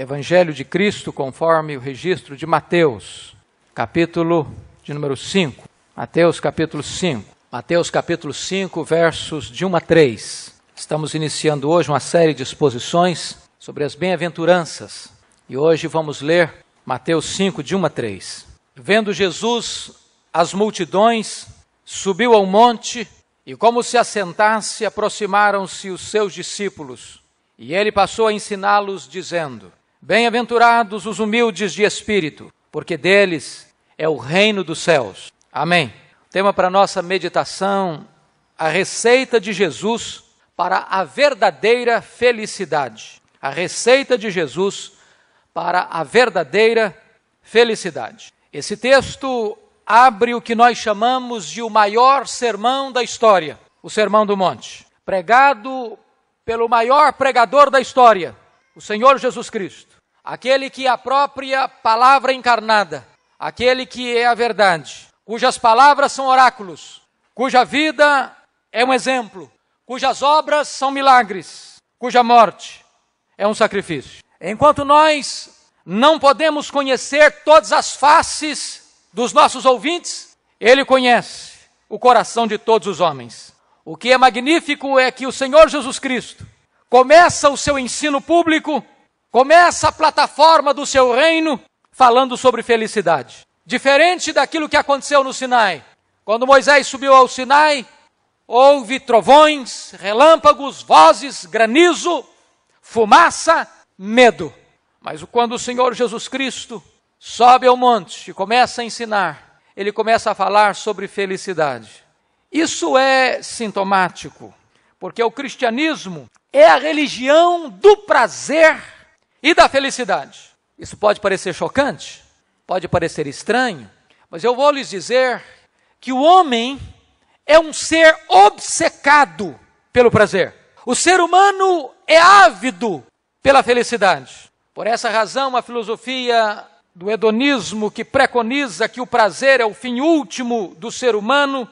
Evangelho de Cristo conforme o registro de Mateus, capítulo de número 5. Mateus capítulo 5. Mateus capítulo 5, versos de 1 a 3. Estamos iniciando hoje uma série de exposições sobre as bem-aventuranças. E hoje vamos ler Mateus 5, de 1 a 3. Vendo Jesus as multidões, subiu ao monte e, como se assentasse, aproximaram-se os seus discípulos. E ele passou a ensiná-los, dizendo: Bem-aventurados os humildes de espírito, porque deles é o reino dos céus. Amém. Tema para nossa meditação: a receita de Jesus para a verdadeira felicidade. A receita de Jesus para a verdadeira felicidade. Esse texto abre o que nós chamamos de o maior sermão da história, o Sermão do Monte, pregado pelo maior pregador da história, o Senhor Jesus Cristo, aquele que é a própria palavra encarnada, aquele que é a verdade, cujas palavras são oráculos, cuja vida é um exemplo, cujas obras são milagres, cuja morte é um sacrifício. Enquanto nós não podemos conhecer todas as faces dos nossos ouvintes, ele conhece o coração de todos os homens. O que é magnífico é que o Senhor Jesus Cristo começa o seu ensino público, começa a plataforma do seu reino falando sobre felicidade. Diferente daquilo que aconteceu no Sinai. Quando Moisés subiu ao Sinai, houve trovões, relâmpagos, vozes, granizo, fumaça, medo. Mas quando o Senhor Jesus Cristo sobe ao monte e começa a ensinar, ele começa a falar sobre felicidade. Isso é sintomático, porque o cristianismo é a religião do prazer e da felicidade. Isso pode parecer chocante, pode parecer estranho, mas eu vou lhes dizer que o homem é um ser obcecado pelo prazer. O ser humano é ávido pela felicidade. Por essa razão, a filosofia do hedonismo, que preconiza que o prazer é o fim último do ser humano,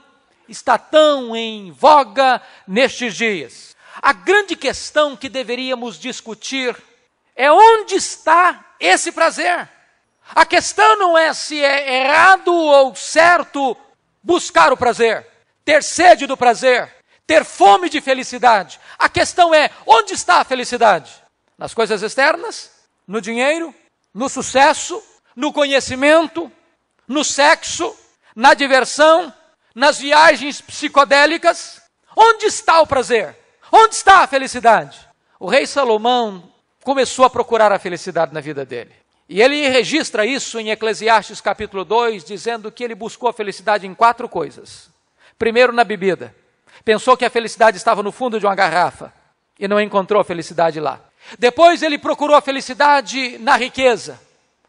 está tão em voga nestes dias. A grande questão que deveríamos discutir é onde está esse prazer. A questão não é se é errado ou certo buscar o prazer, ter sede do prazer, ter fome de felicidade. A questão é onde está a felicidade? Nas coisas externas? No dinheiro? No sucesso? No conhecimento? No sexo? Na diversão? Nas viagens psicodélicas? Onde está o prazer? Onde está a felicidade? O rei Salomão começou a procurar a felicidade na vida dele. E ele registra isso em Eclesiastes capítulo 2, dizendo que ele buscou a felicidade em 4 coisas. Primeiro, na bebida. Pensou que a felicidade estava no fundo de uma garrafa e não encontrou a felicidade lá. Depois ele procurou a felicidade na riqueza.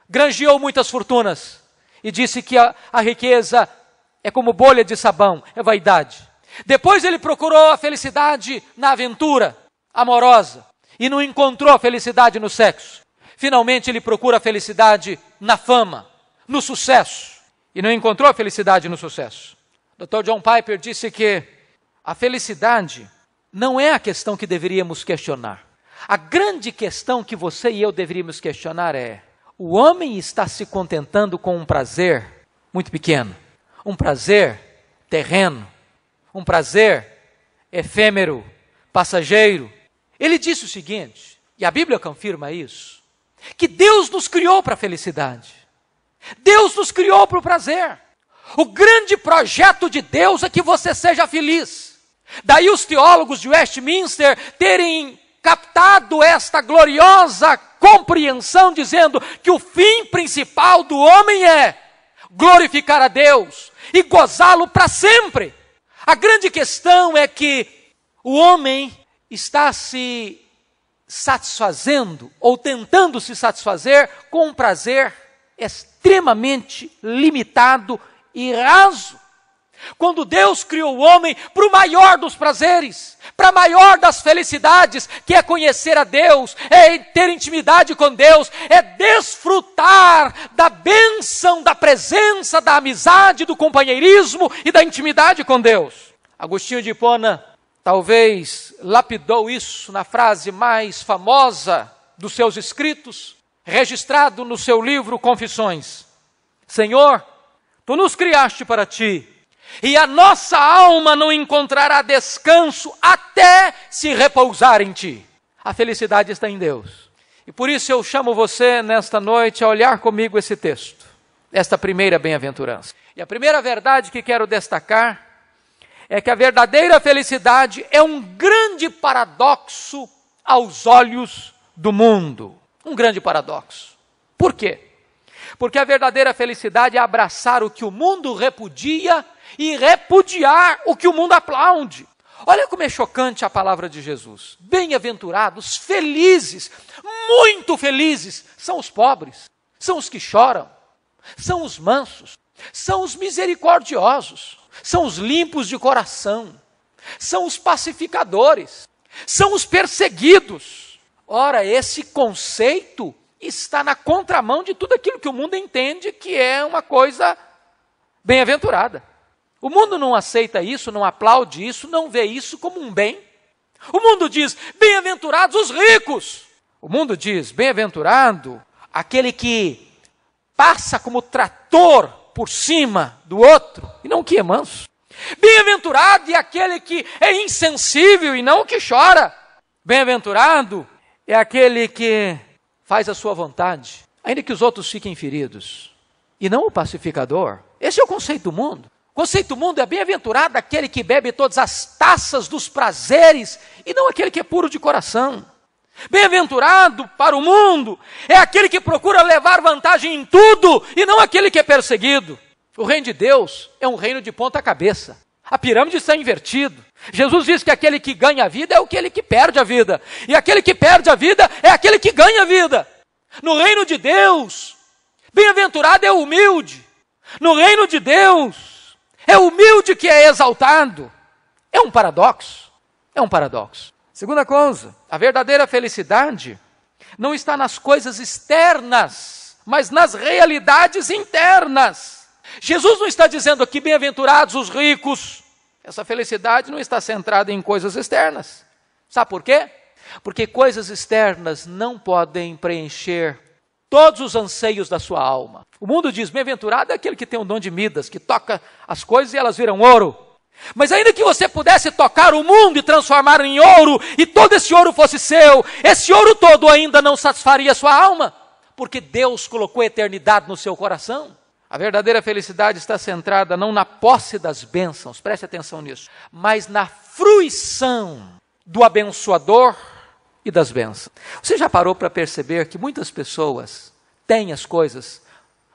Granjeou muitas fortunas e disse que a riqueza é como bolha de sabão, é vaidade. Depois ele procurou a felicidade na aventura amorosa e não encontrou a felicidade no sexo. Finalmente ele procura a felicidade na fama, no sucesso, e não encontrou a felicidade no sucesso. Dr. John Piper disse que a felicidade não é a questão que deveríamos questionar. A grande questão que você e eu deveríamos questionar é: o homem está se contentando com um prazer muito pequeno, um prazer terreno, um prazer efêmero, passageiro. Ele disse o seguinte, e a Bíblia confirma isso, que Deus nos criou para a felicidade. Deus nos criou para o prazer. O grande projeto de Deus é que você seja feliz. Daí os teólogos de Westminster terem captado esta gloriosa compreensão, dizendo que o fim principal do homem é glorificar a Deus e gozá-lo para sempre. A grande questão é que o homem está se satisfazendo ou tentando se satisfazer com um prazer extremamente limitado e raso. Quando Deus criou o homem para o maior dos prazeres, para a maior das felicidades, que é conhecer a Deus, é ter intimidade com Deus, é desfrutar da bênção, da presença, da amizade, do companheirismo e da intimidade com Deus. Agostinho de Hipona talvez lapidou isso na frase mais famosa dos seus escritos, registrado no seu livro Confissões: Senhor, Tu nos criaste para Ti, e a nossa alma não encontrará descanso até se repousar em Ti. A felicidade está em Deus. E por isso eu chamo você nesta noite a olhar comigo esse texto, esta primeira bem-aventurança. E a primeira verdade que quero destacar é que a verdadeira felicidade é um grande paradoxo aos olhos do mundo. Um grande paradoxo. Por quê? Porque a verdadeira felicidade é abraçar o que o mundo repudia e repudiar o que o mundo aplaude. Olha como é chocante a palavra de Jesus. Bem-aventurados, felizes, muito felizes, são os pobres, são os que choram, são os mansos, são os misericordiosos, são os limpos de coração, são os pacificadores, são os perseguidos. Ora, esse conceito está na contramão de tudo aquilo que o mundo entende que é uma coisa bem-aventurada. O mundo não aceita isso, não aplaude isso, não vê isso como um bem. O mundo diz, bem-aventurados os ricos. O mundo diz, bem-aventurado aquele que passa como trator por cima do outro e não que é manso. Bem-aventurado é aquele que é insensível e não o que chora. Bem-aventurado é aquele que faz a sua vontade, ainda que os outros fiquem feridos, e não o pacificador. Esse é o conceito do mundo. O conceito do mundo é bem-aventurado aquele que bebe todas as taças dos prazeres, e não aquele que é puro de coração. Bem-aventurado para o mundo é aquele que procura levar vantagem em tudo, e não aquele que é perseguido. O reino de Deus é um reino de ponta cabeça. A pirâmide está invertida. Jesus diz que aquele que ganha a vida é aquele que perde a vida. E aquele que perde a vida é aquele que ganha a vida. No reino de Deus, bem-aventurado é o humilde. No reino de Deus, é o humilde que é exaltado. É um paradoxo. É um paradoxo. Segunda coisa, a verdadeira felicidade não está nas coisas externas, mas nas realidades internas. Jesus não está dizendo aqui, bem-aventurados os ricos. Essa felicidade não está centrada em coisas externas. Sabe por quê? Porque coisas externas não podem preencher todos os anseios da sua alma. O mundo diz, bem-aventurado é aquele que tem o dom de Midas, que toca as coisas e elas viram ouro. Mas ainda que você pudesse tocar o mundo e transformar em ouro, e todo esse ouro fosse seu, esse ouro todo ainda não satisfaria a sua alma, porque Deus colocou a eternidade no seu coração. A verdadeira felicidade está centrada não na posse das bênçãos, preste atenção nisso, mas na fruição do abençoador e das bênçãos. Você já parou para perceber que muitas pessoas têm as coisas,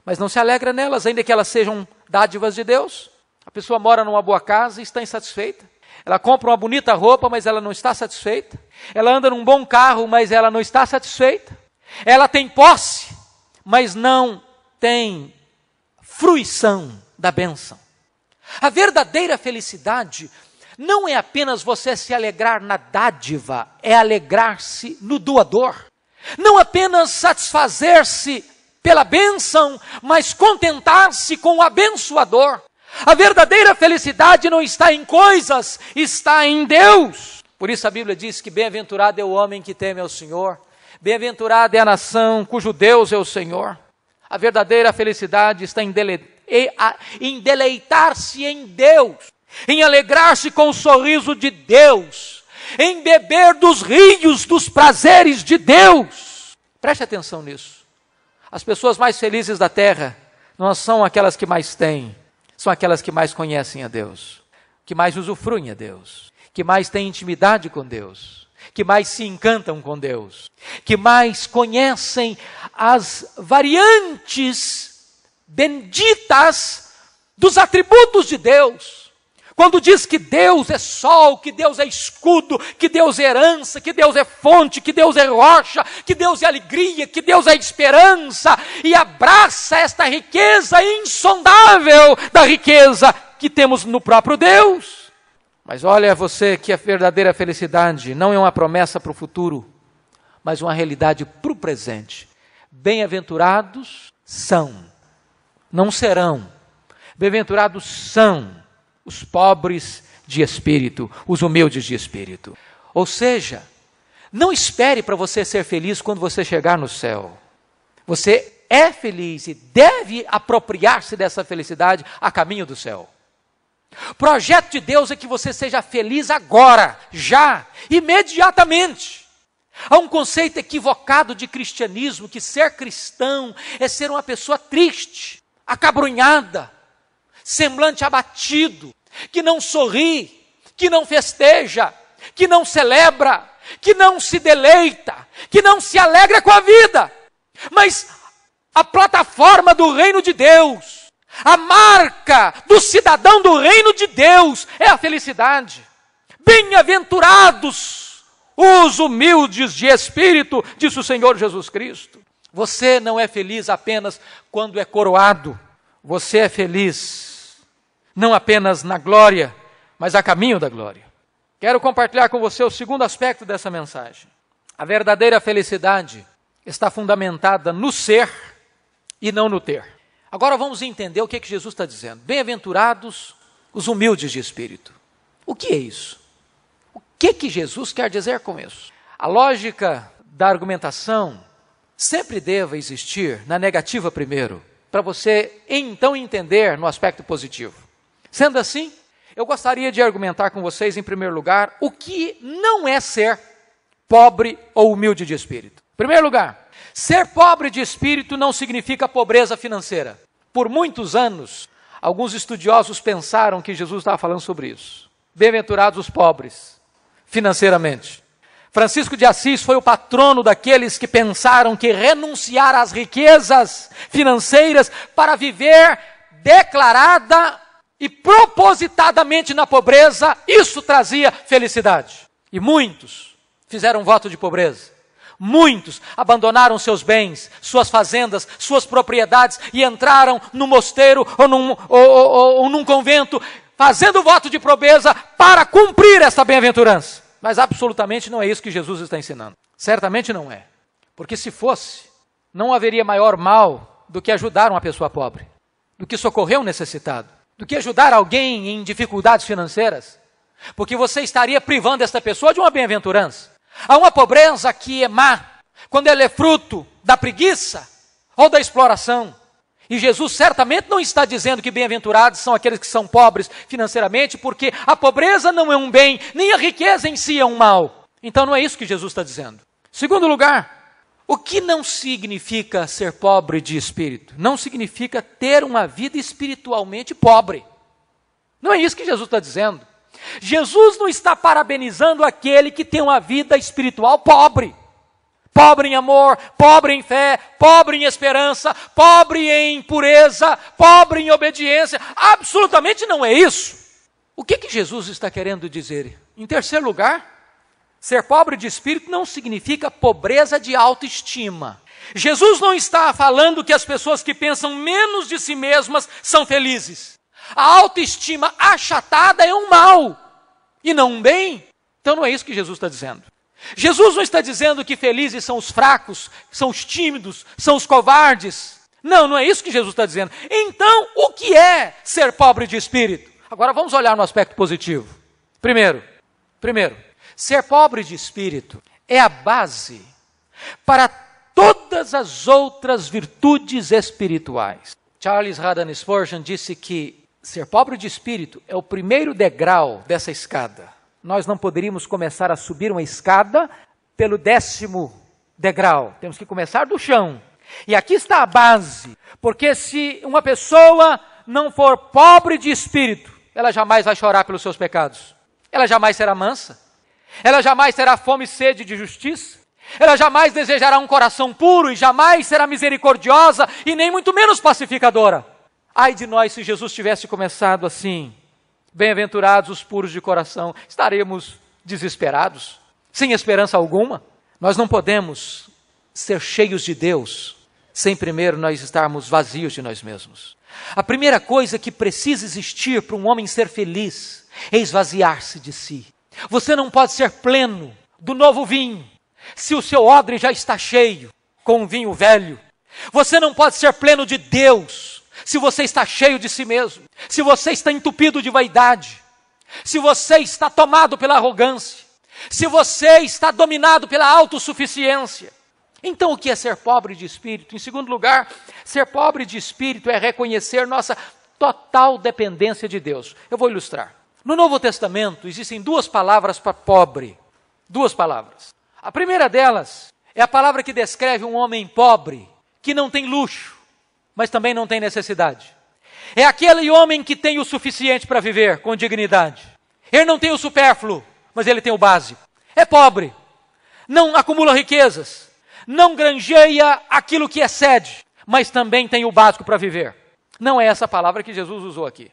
mas não se alegra nelas, ainda que elas sejam dádivas de Deus? A pessoa mora numa boa casa e está insatisfeita. Ela compra uma bonita roupa, mas ela não está satisfeita. Ela anda num bom carro, mas ela não está satisfeita. Ela tem posse, mas não tem fruição da bênção. A verdadeira felicidade não é apenas você se alegrar na dádiva, é alegrar-se no doador. Não apenas satisfazer-se pela bênção, mas contentar-se com o abençoador. A verdadeira felicidade não está em coisas, está em Deus. Por isso a Bíblia diz que bem-aventurado é o homem que teme ao Senhor. Bem-aventurada é a nação cujo Deus é o Senhor. A verdadeira felicidade está em deleitar-se em Deus, em alegrar-se com o sorriso de Deus, em beber dos rios dos prazeres de Deus. Preste atenção nisso. As pessoas mais felizes da terra não são aquelas que mais têm, são aquelas que mais conhecem a Deus, que mais usufruem a Deus, que mais têm intimidade com Deus, que mais se encantam com Deus, que mais conhecem as variantes benditas dos atributos de Deus. Quando diz que Deus é sol, que Deus é escudo, que Deus é herança, que Deus é fonte, que Deus é rocha, que Deus é alegria, que Deus é esperança, e abraça esta riqueza insondável da riqueza que temos no próprio Deus. Mas olha você que a verdadeira felicidade não é uma promessa para o futuro, mas uma realidade para o presente. Bem-aventurados são, não serão. Bem-aventurados são os pobres de espírito, os humildes de espírito. Ou seja, não espere para você ser feliz quando você chegar no céu. Você é feliz e deve apropriar-se dessa felicidade a caminho do céu. O projeto de Deus é que você seja feliz agora, já, imediatamente. Há um conceito equivocado de cristianismo, que ser cristão é ser uma pessoa triste, acabrunhada, semblante abatido, que não sorri, que não festeja, que não celebra, que não se deleita, que não se alegra com a vida. Mas a plataforma do reino de Deus, a marca do cidadão do reino de Deus é a felicidade. Bem-aventurados os humildes de espírito, disse o Senhor Jesus Cristo. Você não é feliz apenas quando é coroado. Você é feliz não apenas na glória, mas a caminho da glória. Quero compartilhar com você o segundo aspecto dessa mensagem. A verdadeira felicidade está fundamentada no ser e não no ter. Agora vamos entender o que Jesus está dizendo. Bem-aventurados os humildes de espírito. O que é isso? O que Jesus quer dizer com isso? A lógica da argumentação sempre deve existir na negativa primeiro, para você então entender no aspecto positivo. Sendo assim, eu gostaria de argumentar com vocês, em primeiro lugar, o que não é ser pobre ou humilde de espírito. Em primeiro lugar, ser pobre de espírito não significa pobreza financeira. Por muitos anos, alguns estudiosos pensaram que Jesus estava falando sobre isso. Bem-aventurados os pobres, financeiramente. Francisco de Assis foi o patrono daqueles que pensaram que renunciar às riquezas financeiras para viver declarada e propositadamente na pobreza, isso trazia felicidade. E muitos fizeram voto de pobreza. Muitos abandonaram seus bens, suas fazendas, suas propriedades e entraram no mosteiro ou num convento, fazendo voto de pobreza para cumprir esta bem-aventurança. Mas absolutamente não é isso que Jesus está ensinando. Certamente não é. Porque se fosse, não haveria maior mal do que ajudar uma pessoa pobre, do que socorrer um necessitado, do que ajudar alguém em dificuldades financeiras. Porque você estaria privando esta pessoa de uma bem-aventurança. Há uma pobreza que é má, quando ela é fruto da preguiça ou da exploração. E Jesus certamente não está dizendo que bem-aventurados são aqueles que são pobres financeiramente, porque a pobreza não é um bem, nem a riqueza em si é um mal. Então não é isso que Jesus está dizendo. Segundo lugar, o que não significa ser pobre de espírito? Não significa ter uma vida espiritualmente pobre. Não é isso que Jesus está dizendo. Jesus não está parabenizando aquele que tem uma vida espiritual pobre. Pobre em amor, pobre em fé, pobre em esperança, pobre em pureza, pobre em obediência. Absolutamente não é isso. O que Jesus está querendo dizer? Em terceiro lugar, ser pobre de espírito não significa pobreza de autoestima. Jesus não está falando que as pessoas que pensam menos de si mesmas são felizes. A autoestima achatada é um mal e não um bem. Então não é isso que Jesus está dizendo. Jesus não está dizendo que felizes são os fracos, são os tímidos, são os covardes. Não, não é isso que Jesus está dizendo. Então, o que é ser pobre de espírito? Agora vamos olhar no aspecto positivo. Primeiro, ser pobre de espírito é a base para todas as outras virtudes espirituais. Charles Haddon Spurgeon disse que ser pobre de espírito é o primeiro degrau dessa escada. Nós não poderíamos começar a subir uma escada pelo 10º degrau. Temos que começar do chão. E aqui está a base. Porque se uma pessoa não for pobre de espírito, ela jamais vai chorar pelos seus pecados. Ela jamais será mansa. Ela jamais terá fome e sede de justiça. Ela jamais desejará um coração puro e jamais será misericordiosa e nem muito menos pacificadora. Ai de nós se Jesus tivesse começado assim: bem-aventurados os puros de coração, estaremos desesperados, sem esperança alguma. Nós não podemos ser cheios de Deus sem primeiro nós estarmos vazios de nós mesmos. A primeira coisa que precisa existir para um homem ser feliz é esvaziar-se de si. Você não pode ser pleno do novo vinho se o seu odre já está cheio com um vinho velho. Você não pode ser pleno de Deus se você está cheio de si mesmo, se você está entupido de vaidade, se você está tomado pela arrogância, se você está dominado pela autossuficiência. Então, o que é ser pobre de espírito? Em segundo lugar, ser pobre de espírito é reconhecer nossa total dependência de Deus. Eu vou ilustrar. No Novo Testamento, existem duas palavras para pobre. Duas palavras. A primeira delas é a palavra que descreve um homem pobre, que não tem luxo, mas também não tem necessidade. É aquele homem que tem o suficiente para viver com dignidade. Ele não tem o supérfluo, mas ele tem o básico. É pobre, não acumula riquezas, não granjeia aquilo que excede, mas também tem o básico para viver. Não é essa palavra que Jesus usou aqui.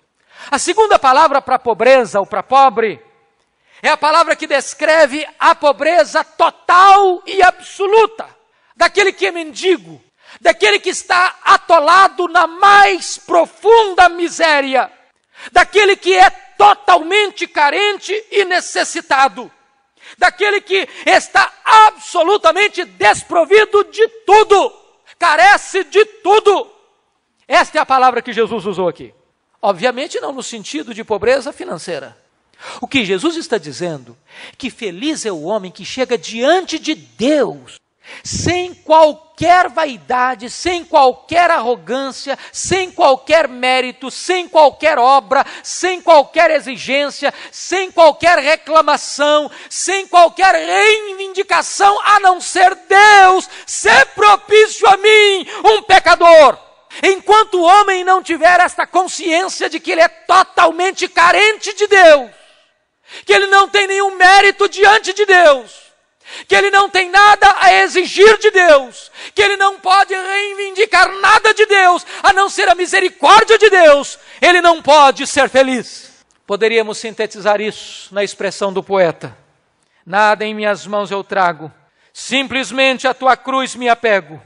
A segunda palavra para pobreza ou para pobre é a palavra que descreve a pobreza total e absoluta daquele que é mendigo, daquele que está atolado na mais profunda miséria, daquele que é totalmente carente e necessitado, daquele que está absolutamente desprovido de tudo, carece de tudo. Esta é a palavra que Jesus usou aqui. Obviamente não no sentido de pobreza financeira. O que Jesus está dizendo é que feliz é o homem que chega diante de Deus sem qualquer vaidade, sem qualquer arrogância, sem qualquer mérito, sem qualquer obra, sem qualquer exigência, sem qualquer reclamação, sem qualquer reivindicação, a não ser Deus ser propício a mim, um pecador. Enquanto o homem não tiver esta consciência de que ele é totalmente carente de Deus, que ele não tem nenhum mérito diante de Deus, que ele não tem nada a exigir de Deus, que ele não pode reivindicar nada de Deus, a não ser a misericórdia de Deus, ele não pode ser feliz. Poderíamos sintetizar isso na expressão do poeta: nada em minhas mãos eu trago, simplesmente a tua cruz me apego.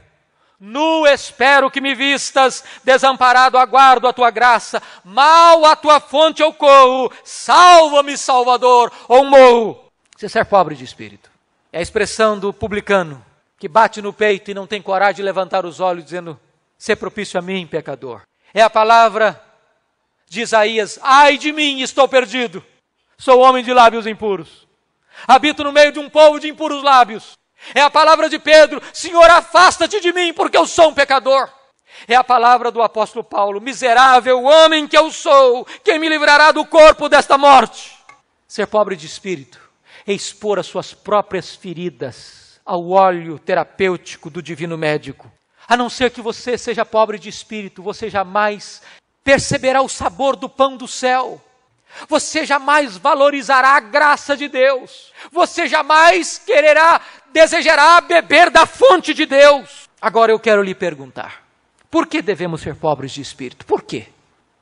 Nu espero que me vistas, desamparado aguardo a tua graça, mal à tua fonte eu corro, salva-me, Salvador, ou morro. Você ser pobre de espírito é a expressão do publicano, que bate no peito e não tem coragem de levantar os olhos, dizendo: ser propício a mim, pecador. É a palavra de Isaías: ai de mim, estou perdido, sou homem de lábios impuros, habito no meio de um povo de impuros lábios. É a palavra de Pedro: Senhor, afasta-te de mim, porque eu sou um pecador. É a palavra do apóstolo Paulo: miserável homem que eu sou, quem me livrará do corpo desta morte? Ser pobre de espírito é expor as suas próprias feridas ao óleo terapêutico do divino médico. A não ser que você seja pobre de espírito, você jamais perceberá o sabor do pão do céu. Você jamais valorizará a graça de Deus. Você jamais desejará beber da fonte de Deus. Agora eu quero lhe perguntar: por que devemos ser pobres de espírito? Por quê?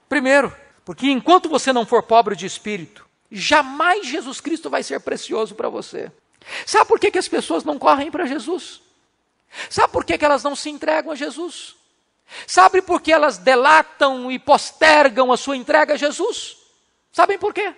Primeiro, porque enquanto você não for pobre de espírito, jamais Jesus Cristo vai ser precioso para você. Sabe por que as pessoas não correm para Jesus? Sabe por que elas não se entregam a Jesus? Sabe por que elas delatam e postergam a sua entrega a Jesus? Sabem por quê?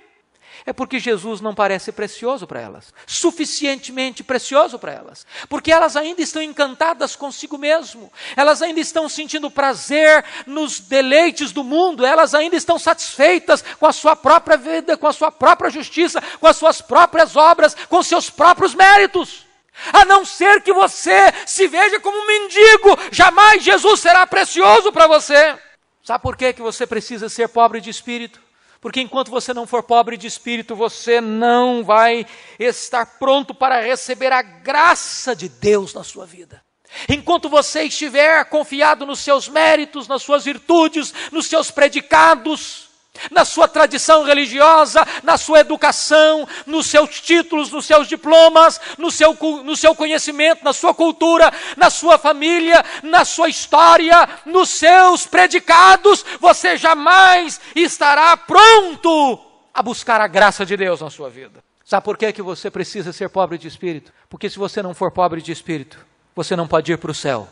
É porque Jesus não parece precioso para elas, suficientemente precioso para elas, porque elas ainda estão encantadas consigo mesmo, elas ainda estão sentindo prazer nos deleites do mundo, elas ainda estão satisfeitas com a sua própria vida, com a sua própria justiça, com as suas próprias obras, com seus próprios méritos. A não ser que você se veja como um mendigo, jamais Jesus será precioso para você. Sabe por que você precisa ser pobre de espírito? Porque enquanto você não for pobre de espírito, você não vai estar pronto para receber a graça de Deus na sua vida. Enquanto você estiver confiado nos seus méritos, nas suas virtudes, nos seus predicados, na sua tradição religiosa, na sua educação, nos seus títulos, nos seus diplomas, no seu conhecimento, na sua cultura, na sua família, na sua história, nos seus predicados, você jamais estará pronto a buscar a graça de Deus na sua vida. Sabe por que você precisa ser pobre de espírito? Porque se você não for pobre de espírito, você não pode ir para o céu.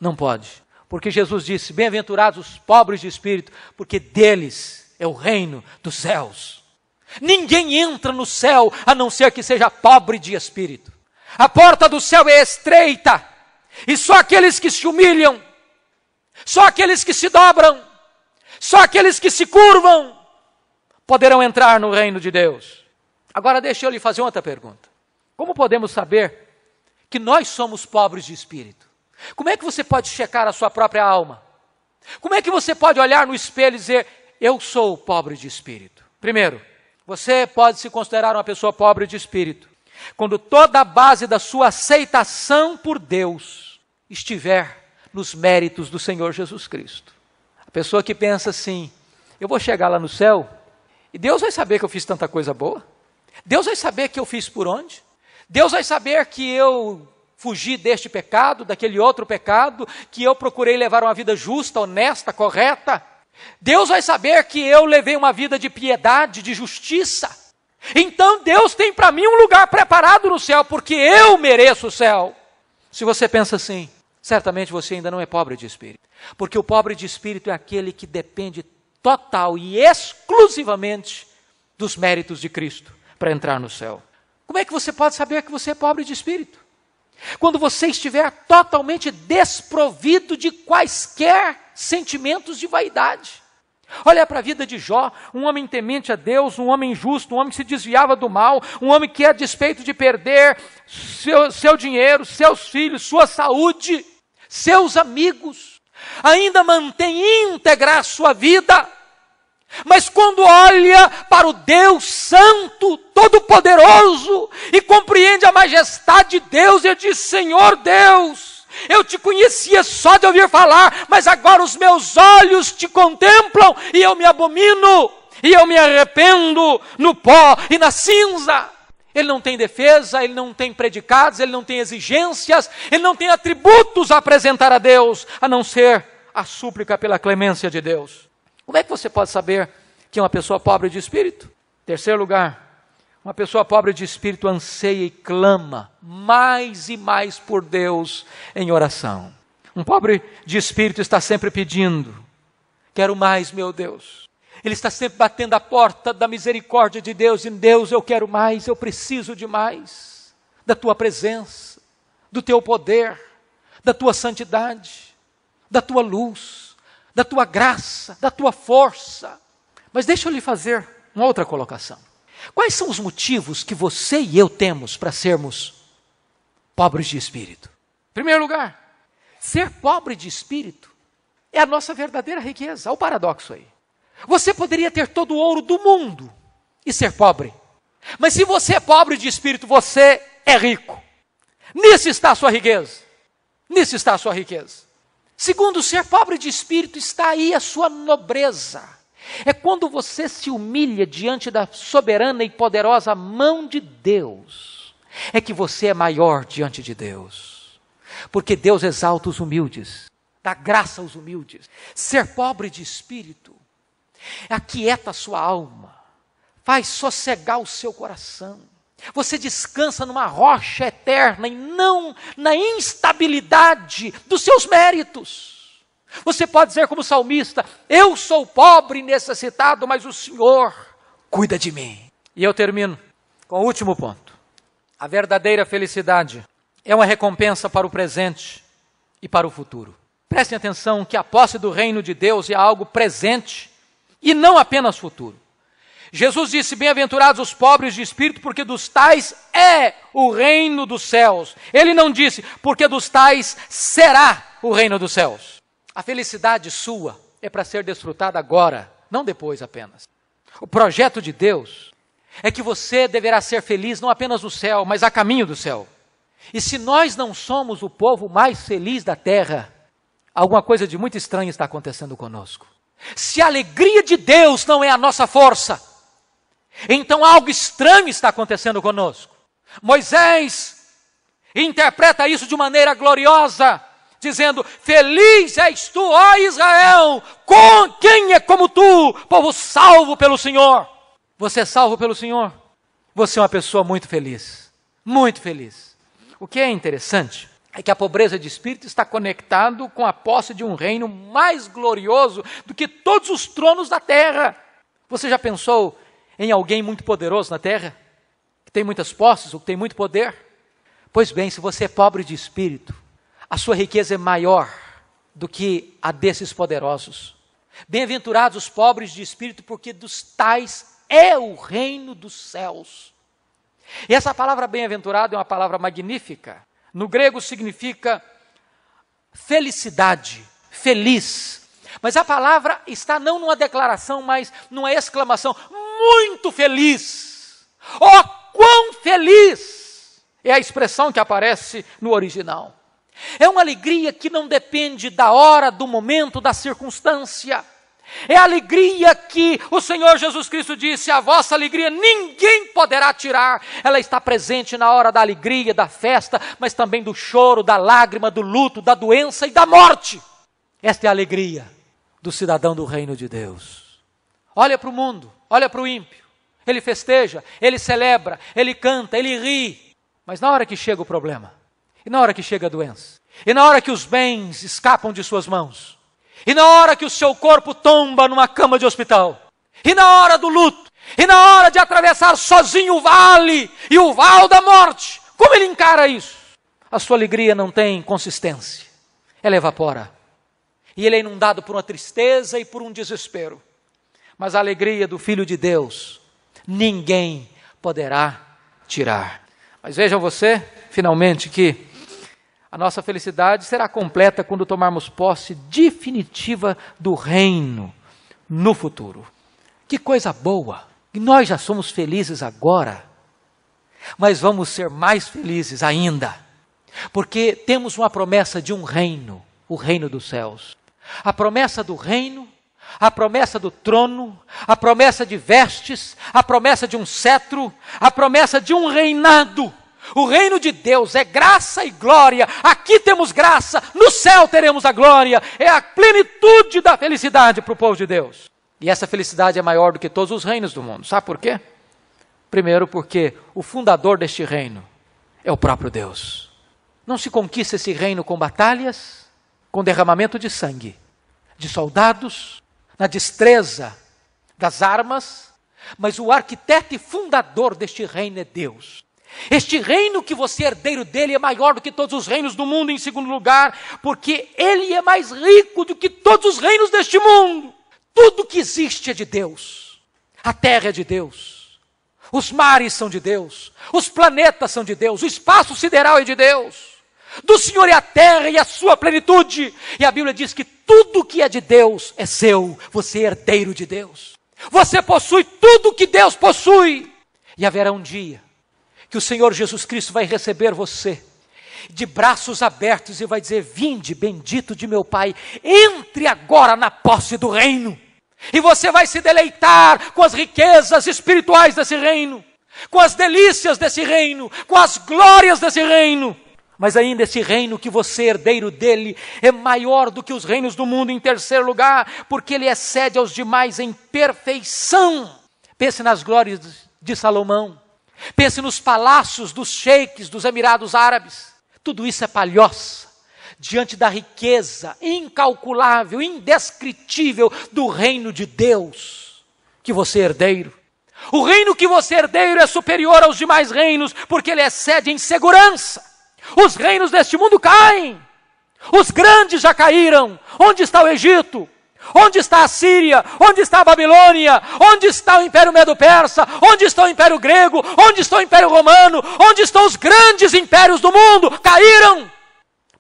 Não pode. Porque Jesus disse: bem-aventurados os pobres de espírito, porque deles é o reino dos céus. Ninguém entra no céu a não ser que seja pobre de espírito. A porta do céu é estreita, e só aqueles que se humilham, só aqueles que se dobram, só aqueles que se curvam poderão entrar no reino de Deus. Agora deixa eu lhe fazer outra pergunta: como podemos saber que nós somos pobres de espírito? Como é que você pode checar a sua própria alma? Como é que você pode olhar no espelho e dizer, eu sou pobre de espírito? Primeiro, você pode se considerar uma pessoa pobre de espírito quando toda a base da sua aceitação por Deus estiver nos méritos do Senhor Jesus Cristo. A pessoa que pensa assim, eu vou chegar lá no céu e Deus vai saber que eu fiz tanta coisa boa? Deus vai saber que eu fiz por onde? Deus vai saber que eu fugi deste pecado, daquele outro pecado, que eu procurei levar uma vida justa, honesta, correta? Deus vai saber que eu levei uma vida de piedade, de justiça? Então Deus tem para mim um lugar preparado no céu, porque eu mereço o céu. Se você pensa assim, certamente você ainda não é pobre de espírito. Porque o pobre de espírito é aquele que depende total e exclusivamente dos méritos de Cristo para entrar no céu. Como é que você pode saber que você é pobre de espírito? Quando você estiver totalmente desprovido de quaisquer sentimentos de vaidade. Olha para a vida de Jó, um homem temente a Deus, um homem justo, um homem que se desviava do mal, um homem que, a despeito de perder seu dinheiro, seus filhos, sua saúde, seus amigos, ainda mantém íntegra a sua vida. Mas quando olha para o Deus Santo, Todo-Poderoso, e compreende a majestade de Deus, ele diz, Senhor Deus, eu te conhecia só de ouvir falar, mas agora os meus olhos te contemplam, e eu me abomino, e eu me arrependo no pó e na cinza. Ele não tem defesa, ele não tem predicados, ele não tem exigências, ele não tem atributos a apresentar a Deus, a não ser a súplica pela clemência de Deus. Como é que você pode saber que é uma pessoa pobre de espírito? Terceiro lugar, uma pessoa pobre de espírito anseia e clama mais e mais por Deus em oração. Um pobre de espírito está sempre pedindo, quero mais, meu Deus. Ele está sempre batendo a porta da misericórdia de Deus, dizendo, Deus, eu quero mais, eu preciso de mais, da tua presença, do teu poder, da tua santidade, da tua luz, da tua graça, da tua força. Mas deixa eu lhe fazer uma outra colocação. Quais são os motivos que você e eu temos para sermos pobres de espírito? Em primeiro lugar, ser pobre de espírito é a nossa verdadeira riqueza. Olha o paradoxo aí. Você poderia ter todo o ouro do mundo e ser pobre. Mas se você é pobre de espírito, você é rico. Nisso está a sua riqueza. Nisso está a sua riqueza. Segundo, ser pobre de espírito está aí a sua nobreza. É quando você se humilha diante da soberana e poderosa mão de Deus. É que você é maior diante de Deus. Porque Deus exalta os humildes, dá graça aos humildes. Ser pobre de espírito aquieta a sua alma, faz sossegar o seu coração. Você descansa numa rocha eterna e não na instabilidade dos seus méritos. Você pode dizer como salmista, eu sou pobre e necessitado, mas o Senhor cuida de mim. E eu termino com o último ponto. A verdadeira felicidade é uma recompensa para o presente e para o futuro. Prestem atenção que a posse do reino de Deus é algo presente e não apenas futuro. Jesus disse, bem-aventurados os pobres de espírito, porque dos tais é o reino dos céus. Ele não disse, porque dos tais será o reino dos céus. A felicidade sua é para ser desfrutada agora, não depois apenas. O projeto de Deus é que você deverá ser feliz não apenas no céu, mas a caminho do céu. E se nós não somos o povo mais feliz da terra, alguma coisa de muito estranha está acontecendo conosco. Se a alegria de Deus não é a nossa força, então algo estranho está acontecendo conosco. Moisés interpreta isso de maneira gloriosa, dizendo, feliz és tu, ó Israel, com quem é como tu, povo salvo pelo Senhor. Você é salvo pelo Senhor? Você é uma pessoa muito feliz, muito feliz. O que é interessante é que a pobreza de espírito está conectado com a posse de um reino mais glorioso do que todos os tronos da terra. Você já pensou em alguém muito poderoso na terra? Que tem muitas posses, ou que tem muito poder? Pois bem, se você é pobre de espírito, a sua riqueza é maior do que a desses poderosos. Bem-aventurados os pobres de espírito, porque dos tais é o reino dos céus. E essa palavra bem-aventurado é uma palavra magnífica. no grego significa felicidade, feliz. Mas a palavra está não numa declaração, mas numa exclamação, muito feliz. Oh, quão feliz! É a expressão que aparece no original. É uma alegria que não depende da hora, do momento, da circunstância. É a alegria que o Senhor Jesus Cristo disse, a vossa alegria ninguém poderá tirar. Ela está presente na hora da alegria, da festa, mas também do choro, da lágrima, do luto, da doença e da morte. Esta é a alegria do cidadão do reino de Deus. Olha para o mundo, olha para o ímpio. Ele festeja, ele celebra, ele canta, ele ri. Mas na hora que chega o problema, e na hora que chega a doença, e na hora que os bens escapam de suas mãos, e na hora que o seu corpo tomba numa cama de hospital, e na hora do luto, e na hora de atravessar sozinho o vale e o val da morte, como ele encara isso? A sua alegria não tem consistência, ela evapora. E ele é inundado por uma tristeza e por um desespero. Mas a alegria do Filho de Deus, ninguém poderá tirar. Mas vejam você, finalmente, que a nossa felicidade será completa quando tomarmos posse definitiva do reino no futuro. Que coisa boa! E nós já somos felizes agora, mas vamos ser mais felizes ainda, porque temos uma promessa de um reino, o reino dos céus. A promessa do reino, a promessa do trono, a promessa de vestes, a promessa de um cetro, a promessa de um reinado. O reino de Deus é graça e glória. Aqui temos graça, no céu teremos a glória. É a plenitude da felicidade para o povo de Deus. E essa felicidade é maior do que todos os reinos do mundo. Sabe por quê? Primeiro, porque o fundador deste reino é o próprio Deus. Não se conquista esse reino com batalhas, com derramamento de sangue, de soldados, na destreza das armas, mas o arquiteto e fundador deste reino é Deus. Este reino que você é herdeiro dele é maior do que todos os reinos do mundo, em segundo lugar, porque ele é mais rico do que todos os reinos deste mundo. Tudo que existe é de Deus. A terra é de Deus. Os mares são de Deus. Os planetas são de Deus. O espaço sideral é de Deus. Do Senhor é a terra e a sua plenitude. E a Bíblia diz que tudo que é de Deus é seu. Você é herdeiro de Deus. Você possui tudo que Deus possui. E haverá um dia que o Senhor Jesus Cristo vai receber você de braços abertos e vai dizer: vinde, bendito de meu Pai, entre agora na posse do reino. E você vai se deleitar com as riquezas espirituais desse reino, com as delícias desse reino, com as glórias desse reino. Mas ainda esse reino que você é herdeiro dele é maior do que os reinos do mundo. Em terceiro lugar, porque ele excede aos demais em perfeição. Pense nas glórias de Salomão. Pense nos palácios dos sheiks dos Emirados Árabes. Tudo isso é palhoça diante da riqueza incalculável, indescritível do reino de Deus que você é herdeiro. O reino que você é herdeiro é superior aos demais reinos, porque ele excede em segurança. Os reinos deste mundo caem. Os grandes já caíram. Onde está o Egito? Onde está a Síria? Onde está a Babilônia? Onde está o Império Medo-Persa? Onde está o Império Grego? Onde está o Império Romano? Onde estão os grandes impérios do mundo? Caíram!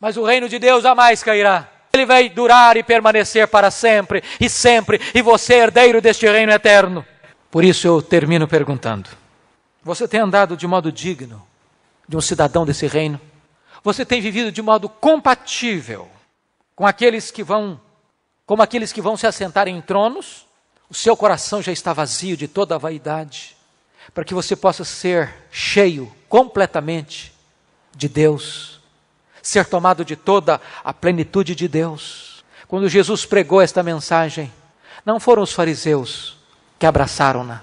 Mas o reino de Deus jamais cairá. Ele vai durar e permanecer para sempre, e você é herdeiro deste reino eterno. Por isso eu termino perguntando: você tem andado de modo digno de um cidadão desse reino? Você tem vivido de modo compatível com aqueles que vão, como aqueles que vão se assentar em tronos? O seu coração já está vazio de toda a vaidade, para que você possa ser cheio completamente de Deus, ser tomado de toda a plenitude de Deus. Quando Jesus pregou esta mensagem, não foram os fariseus que abraçaram-na.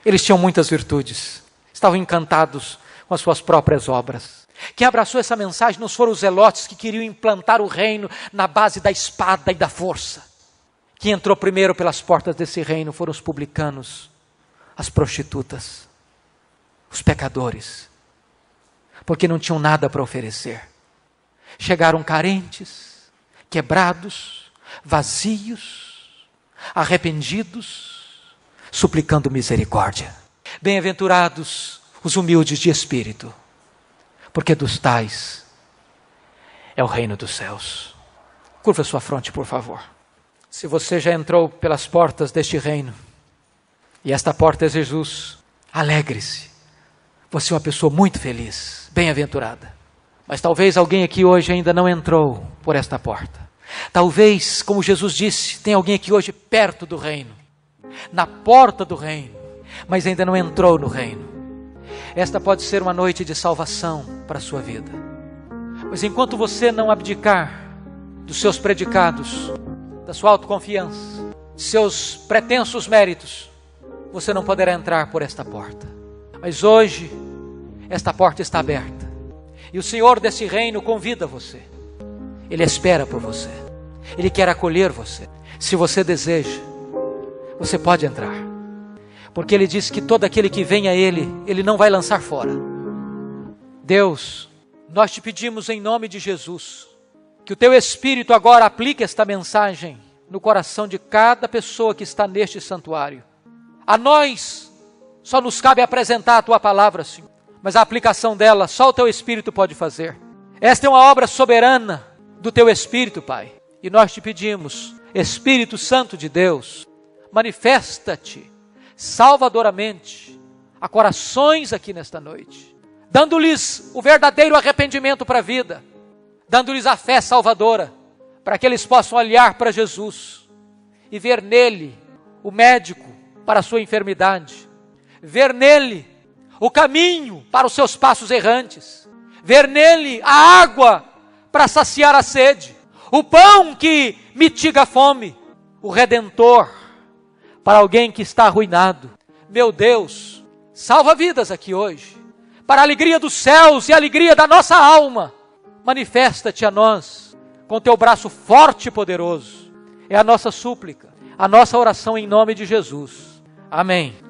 Eles tinham muitas virtudes, estavam encantados com as suas próprias obras. Quem abraçou essa mensagem não foram os zelotes que queriam implantar o reino na base da espada e da força. Quem entrou primeiro pelas portas desse reino foram os publicanos, as prostitutas, os pecadores, porque não tinham nada para oferecer. Chegaram carentes, quebrados, vazios, arrependidos, suplicando misericórdia. Bem-aventurados os humildes de espírito, porque dos tais é o reino dos céus. Curva sua fronte, por favor. Se você já entrou pelas portas deste reino, e esta porta é Jesus, alegre-se. Você é uma pessoa muito feliz, bem-aventurada. Mas talvez alguém aqui hoje ainda não entrou por esta porta. Talvez, como Jesus disse, tem alguém aqui hoje perto do reino, na porta do reino, mas ainda não entrou no reino. Esta pode ser uma noite de salvação para a sua vida. Mas enquanto você não abdicar dos seus predicados, da sua autoconfiança, de seus pretensos méritos, você não poderá entrar por esta porta. Mas hoje, esta porta está aberta. E o Senhor desse reino convida você. Ele espera por você. Ele quer acolher você. Se você deseja, você pode entrar. Porque Ele diz que todo aquele que vem a Ele, Ele não vai lançar fora. Deus, nós te pedimos em nome de Jesus, que o Teu Espírito agora aplique esta mensagem no coração de cada pessoa que está neste santuário. A nós, só nos cabe apresentar a Tua palavra, Senhor. Mas a aplicação dela, só o Teu Espírito pode fazer. Esta é uma obra soberana do Teu Espírito, Pai. E nós te pedimos, Espírito Santo de Deus, manifesta-te salvadoramente a corações aqui nesta noite, dando-lhes o verdadeiro arrependimento para a vida, dando-lhes a fé salvadora, para que eles possam olhar para Jesus e ver nele o médico para a sua enfermidade, ver nele o caminho para os seus passos errantes, ver nele a água para saciar a sede, o pão que mitiga a fome, o Redentor para alguém que está arruinado. Meu Deus, salva vidas aqui hoje, para a alegria dos céus e a alegria da nossa alma. Manifesta-te a nós com teu braço forte e poderoso. É a nossa súplica, a nossa oração em nome de Jesus. Amém.